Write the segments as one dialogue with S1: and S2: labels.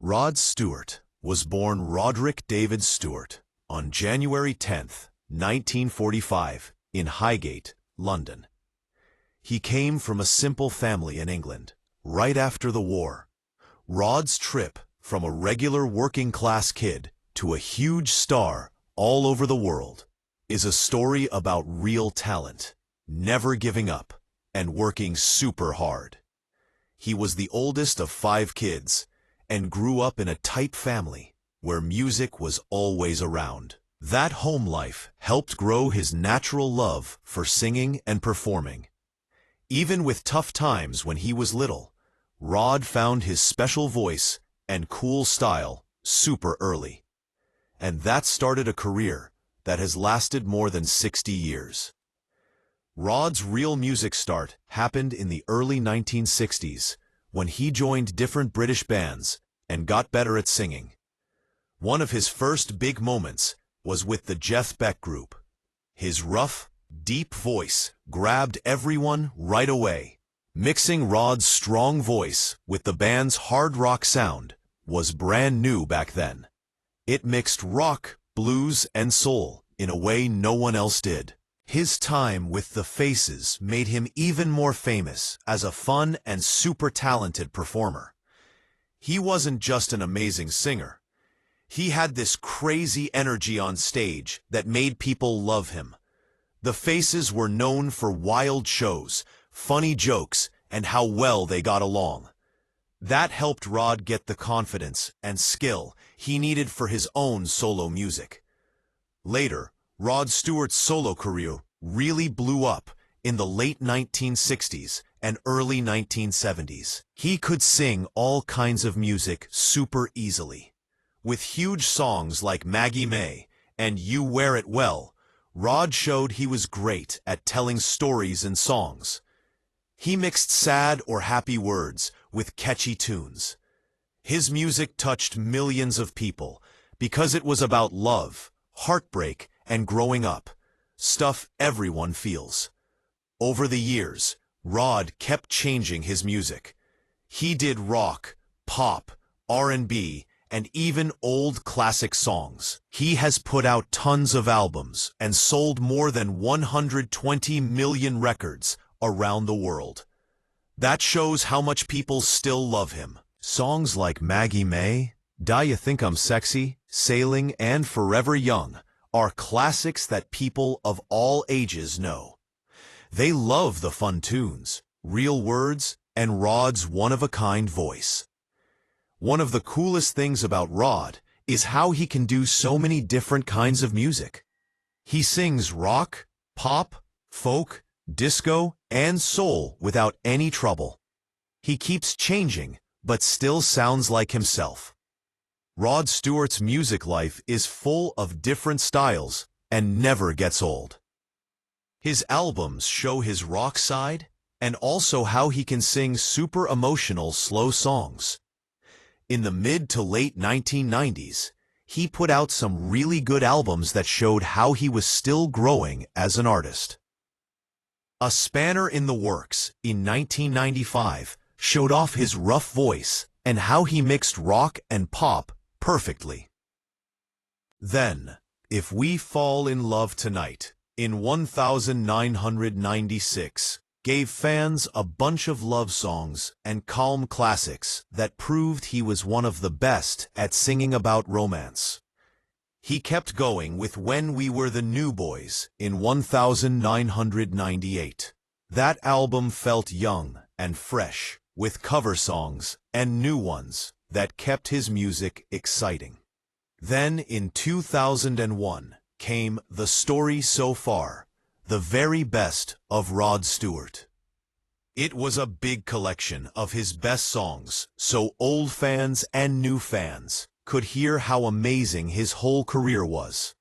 S1: Rod Stewart was born Roderick David Stewart on January 10, 1945, in Highgate, London. He came from a simple family in England, right after the war. Rod's trip from a regular working-class kid to a huge star all over the world is a story about real talent, never giving up, and working super hard. He was the oldest of 5 kids, and grew up in a tight family where music was always around. That home life helped grow his natural love for singing and performing. Even with tough times when he was little, Rod found his special voice and cool style super early. And that started a career that has lasted more than 60 years. Rod's real music start happened in the early 1960s, when he joined different British bands and got better at singing. One of his first big moments was with the Jeff Beck Group. His rough, deep voice grabbed everyone right away. Mixing Rod's strong voice with the band's hard rock sound was brand new back then. It mixed rock, blues, and soul in a way no one else did. His time with the Faces made him even more famous as a fun and super talented performer. He wasn't just an amazing singer. He had this crazy energy on stage that made people love him. The Faces were known for wild shows, funny jokes, and how well they got along. That helped Rod get the confidence and skill he needed for his own solo music. Later, Rod Stewart's solo career really blew up in the late 1960s and early 1970s. He could sing all kinds of music super easily. With huge songs like Maggie May and You Wear It Well, Rod showed he was great at telling stories and songs. He mixed sad or happy words with catchy tunes. His music touched millions of people because it was about love, heartbreak, and growing up, stuff everyone feels. Over the years, Rod kept changing his music. He did rock, pop, R&B, and even old classic songs. He has put out tons of albums and sold more than 120 million records around the world. That shows how much people still love him. Songs like Maggie May, Da You Think I'm Sexy, Sailing, and Forever Young are classics that people of all ages know. They love the fun tunes, real words, and Rod's one-of-a-kind voice. One of the coolest things about Rod is how he can do so many different kinds of music. He sings rock, pop, folk, disco, and soul without any trouble. He keeps changing, but still sounds like himself. Rod Stewart's music life is full of different styles and never gets old. His albums show his rock side and also how he can sing super emotional slow songs. In the mid to late 1990s, he put out some really good albums that showed how he was still growing as an artist. A Spanner in the Works in 1995 showed off his rough voice and how he mixed rock and pop perfectly. Then, If We Fall in Love Tonight, in 1996, gave fans a bunch of love songs and calm classics that proved he was one of the best at singing about romance. He kept going with When We Were the New Boys in 1998. That album felt young and fresh, with cover songs and new ones that kept his music exciting. Then in 2001 came The Story So Far, the very best of Rod Stewart. It was a big collection of his best songs, so old fans and new fans could hear how amazing his whole career was.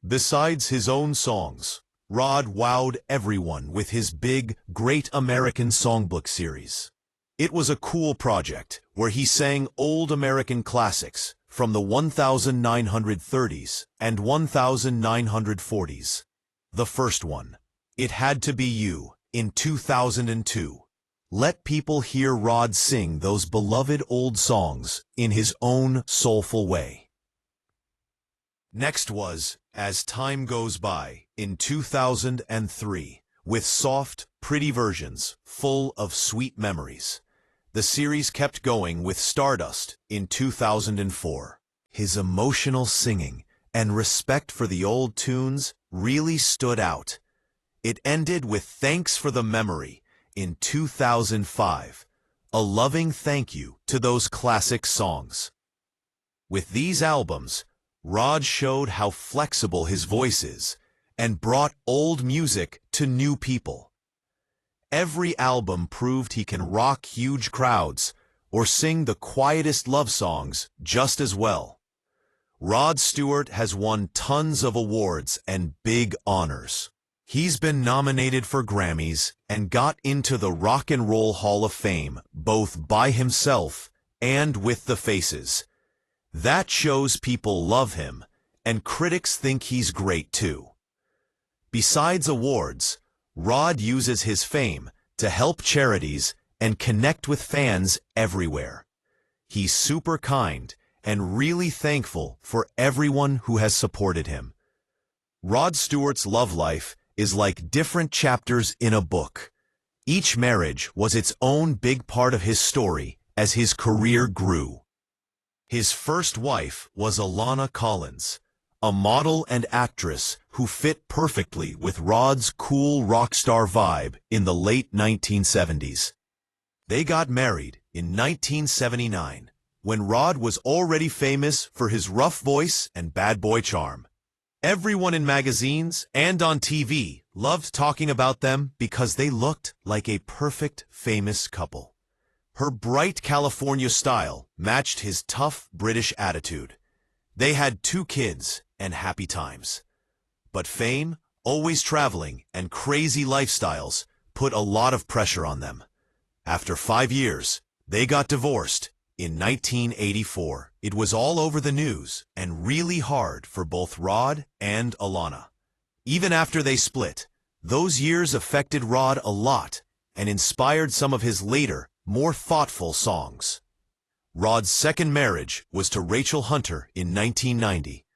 S1: Besides his own songs, Rod wowed everyone with his big Great American Songbook series. It was a cool project where he sang old American classics from the 1930s and 1940s. The first one, It Had to Be You, in 2002, let people hear Rod sing those beloved old songs in his own soulful way. Next was As Time Goes By in 2003, with soft, pretty versions full of sweet memories. The series kept going with Stardust in 2004. His emotional singing and respect for the old tunes really stood out. It ended with Thanks for the Memory in 2005, a loving thank you to those classic songs. With these albums, Rod showed how flexible his voice is and brought old music to new people. Every album proved he can rock huge crowds or sing the quietest love songs just as well. Rod Stewart has won tons of awards and big honors. He's been nominated for Grammys and got into the Rock and Roll Hall of Fame both by himself and with the Faces. That shows people love him, and critics think he's great too. Besides awards, Rod uses his fame to help charities and connect with fans everywhere. He's super kind and really thankful for everyone who has supported him. Rod Stewart's love life is like different chapters in a book. Each marriage was its own big part of his story as his career grew. His first wife was Alana Collins, a model and actress who fit perfectly with Rod's cool rock star vibe in the late 1970s. They got married in 1979, when Rod was already famous for his rough voice and bad boy charm. Everyone in magazines and on TV loved talking about them because they looked like a perfect famous couple. Her bright California style matched his tough British attitude. They had 2 kids and happy times. But fame, always traveling, and crazy lifestyles put a lot of pressure on them. After 5 years, they got divorced in 1984. It was all over the news and really hard for both Rod and Alana. Even after they split, those years affected Rod a lot and inspired some of his later, more thoughtful songs. Rod's second marriage was to Rachel Hunter in 1990.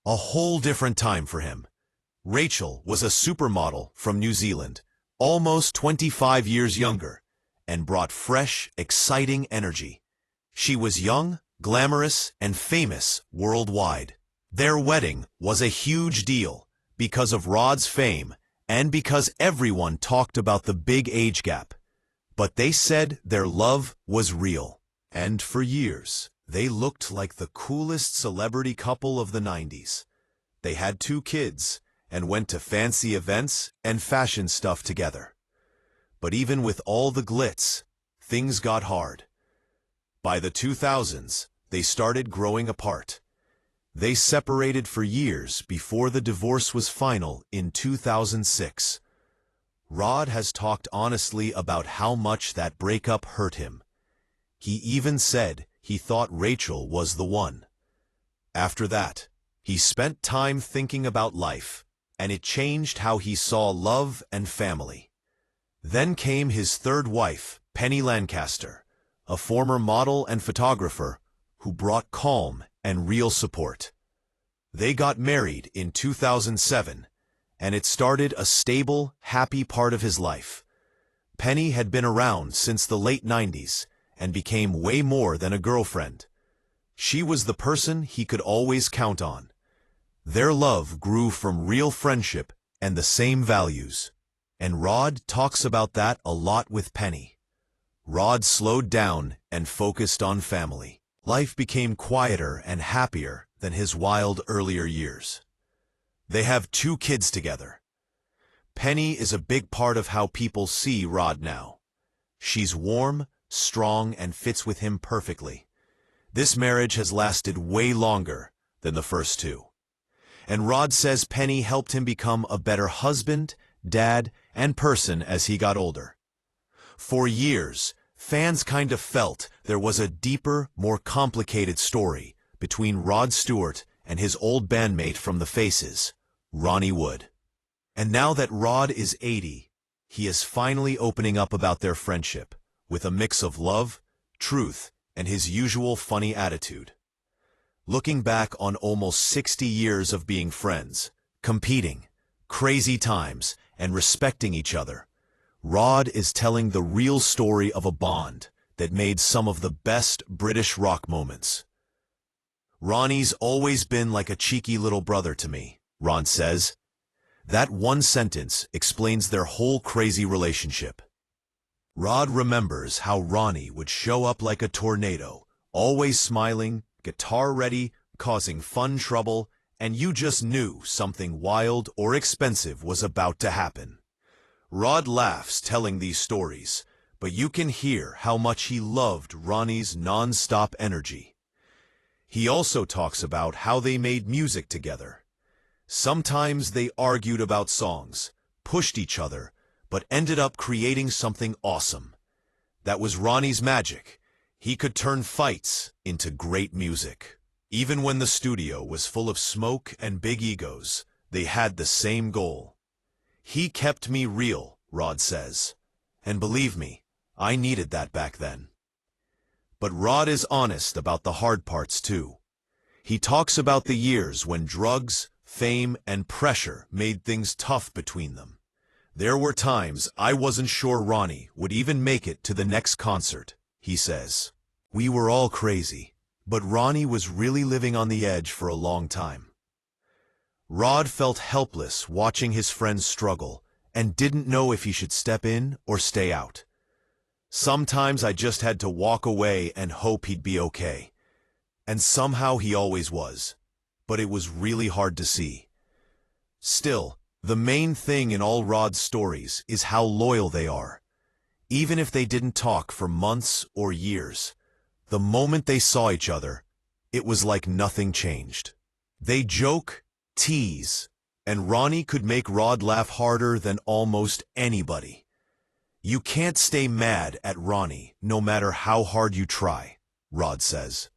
S1: A whole different time for him. Rachel was a supermodel from New Zealand, almost 25 years younger, and brought fresh, exciting energy. She was young, glamorous, and famous worldwide. Their wedding was a huge deal because of Rod's fame and because everyone talked about the big age gap. But they said their love was real. And for years, they looked like the coolest celebrity couple of the 90s. They had 2 kids and went to fancy events and fashion stuff together. But even with all the glitz, things got hard. By the 2000s, they started growing apart. They separated for years before the divorce was final in 2006. Rod has talked honestly about how much that breakup hurt him. He even said he thought Rachel was the one. After that, he spent time thinking about life, and it changed how he saw love and family. Then came his third wife, Penny Lancaster, a former model and photographer who brought calm and real support. They got married in 2007, and it started a stable, happy part of his life. Penny had been around since the late 90s and became way more than a girlfriend. She was the person he could always count on. Their love grew from real friendship and the same values. And Rod talks about that a lot with Penny. Rod slowed down and focused on family. Life became quieter and happier than his wild earlier years. They have 2 kids together. Penny is a big part of how people see Rod now. She's warm, strong, and fits with him perfectly. This marriage has lasted way longer than the first 2. And Rod says Penny helped him become a better husband, dad, and person as he got older. For years, fans kind of felt there was a deeper, more complicated story between Rod Stewart and his old bandmate from the Faces, Ronnie Wood. And now that Rod is 80, he is finally opening up about their friendship. with a mix of love, truth, and his usual funny attitude. Looking back on almost 60 years of being friends, competing, crazy times, and respecting each other, Rod is telling the real story of a bond that made some of the best British rock moments. "Ronnie's always been like a cheeky little brother to me," Ron says. That one sentence explains their whole crazy relationship. Rod remembers how Ronnie would show up like a tornado, always smiling, guitar ready, causing fun trouble, and you just knew something wild or expensive was about to happen. Rod laughs telling these stories, but you can hear how much he loved Ronnie's non-stop energy. He also talks about how they made music together. Sometimes they argued about songs, pushed each other, but ended up creating something awesome. That was Ronnie's magic. He could turn fights into great music. Even when the studio was full of smoke and big egos, they had the same goal. "He kept me real," Rod says. And believe me, I needed that back then. But Rod is honest about the hard parts too. He talks about the years when drugs, fame, and pressure made things tough between them. "There were times I wasn't sure Ronnie would even make it to the next concert," he says. "We were all crazy, but Ronnie was really living on the edge for a long time." Rod felt helpless watching his friends struggle and didn't know if he should step in or stay out. "Sometimes I just had to walk away and hope he'd be okay. And somehow he always was, but it was really hard to see." Still, the main thing in all Rod's stories is how loyal they are. Even if they didn't talk for months or years, the moment they saw each other, it was like nothing changed. They joke, tease, and Ronnie could make Rod laugh harder than almost anybody. "You can't stay mad at Ronnie no matter how hard you try," Rod says.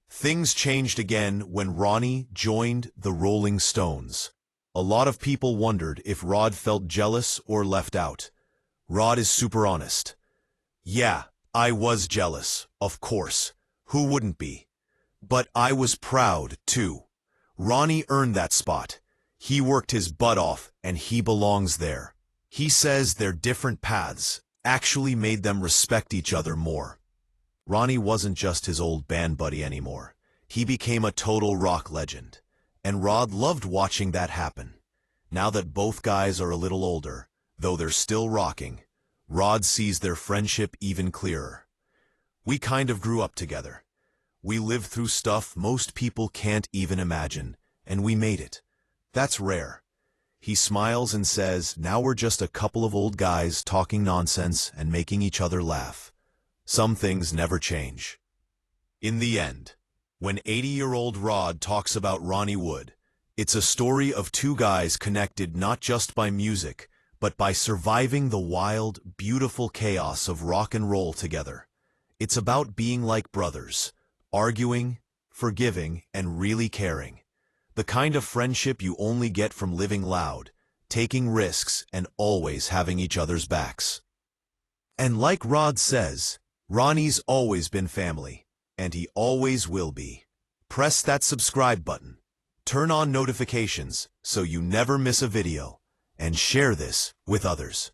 S1: Things changed again when Ronnie joined the Rolling Stones. A lot of people wondered if Rod felt jealous or left out. Rod is super honest. "Yeah, I was jealous, of course. Who wouldn't be? But I was proud, too. Ronnie earned that spot. He worked his butt off, and he belongs there." He says their different paths actually made them respect each other more. Ronnie wasn't just his old band buddy anymore. He became a total rock legend. And Rod loved watching that happen. Now that both guys are a little older, though they're still rocking, Rod sees their friendship even clearer. "We kind of grew up together. We lived through stuff most people can't even imagine, and we made it. That's rare." He smiles and says, "Now we're just a couple of old guys talking nonsense and making each other laugh. Some things never change." In the end, when 80-year-old Rod talks about Ronnie Wood, it's a story of two guys connected not just by music, but by surviving the wild, beautiful chaos of rock and roll together. It's about being like brothers, arguing, forgiving, and really caring. The kind of friendship you only get from living loud, taking risks, and always having each other's backs. And like Rod says, Ronnie's always been family, and he always will be. Press that subscribe button, turn on notifications so you never miss a video, and share this with others.